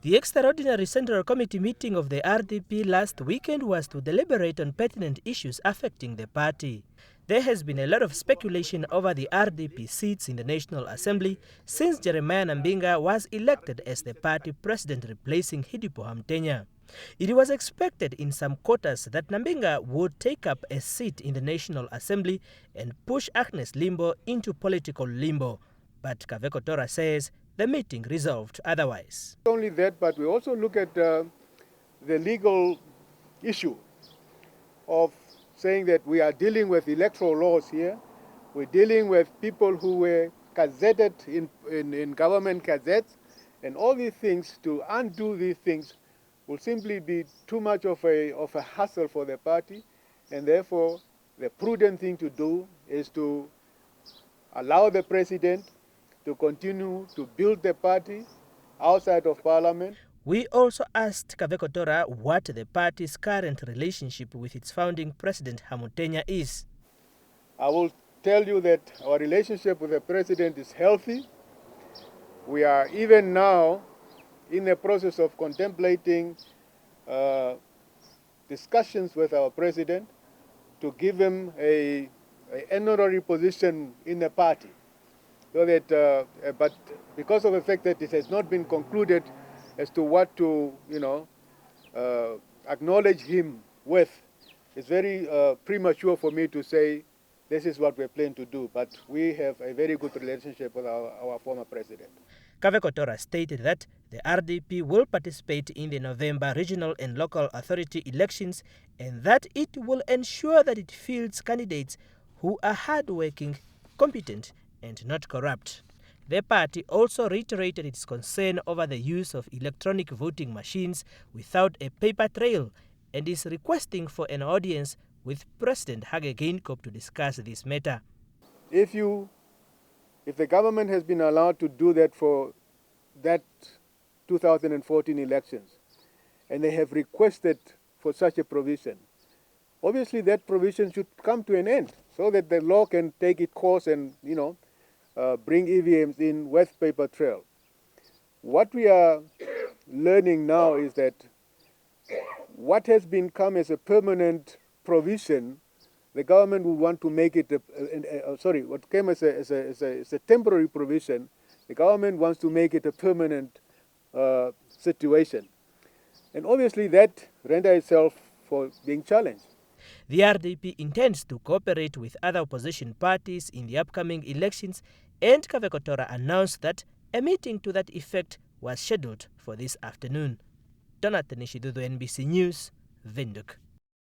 The extraordinary Central Committee meeting of the RDP last weekend was to deliberate on pertinent issues affecting the party. There has been a lot of speculation over the RDP seats in the National Assembly since Jeremiah Nambinga was elected as the party president replacing Hidipo Hamtenya. It was expected in some quarters that Nambinga would take up a seat in the National Assembly and push Agnes Limbo into political limbo. But Kaveko Tora says the meeting resolved otherwise. Not only that, but we also look at the legal issue of saying that we are dealing with electoral laws here. We're dealing with people who were gazetted in government gazettes, and all these things, to undo these things will simply be too much of a hassle for the party, and therefore the prudent thing to do is to allow the president to continue to build the party outside of parliament. We also asked Kaveko Tora what the party's current relationship with its founding president Hamtenya is. I will tell you that our relationship with the president is healthy. We are even now in the process of contemplating discussions with our president to give him an honorary position in the party. So that, but because of the fact that it has not been concluded as to what to, acknowledge him with, it's very premature for me to say this is what we're planning to do. But we have a very good relationship with our former president. Kaveko Tora stated that the RDP will participate in the November regional and local authority elections and that it will ensure that it fields candidates who are hardworking, competent, and not corrupt. The party also reiterated its concern over the use of electronic voting machines without a paper trail and is requesting for an audience with President Hage Geingob to discuss this matter. If the government has been allowed to do that for that 2014 elections, and they have requested for such a provision, obviously that provision should come to an end so that the law can take its course and, bring EVMs in with paper trail. What we are learning now is that what has become as a permanent provision, the government would want to make it what came as a temporary provision, the government wants to make it a permanent situation. And obviously that renders itself for being challenged. The RDP intends to cooperate with other opposition parties in the upcoming elections, and Kaveko Tora announced that a meeting to that effect was scheduled for this afternoon. Donathan Nishidudu, NBC News, Windhoek.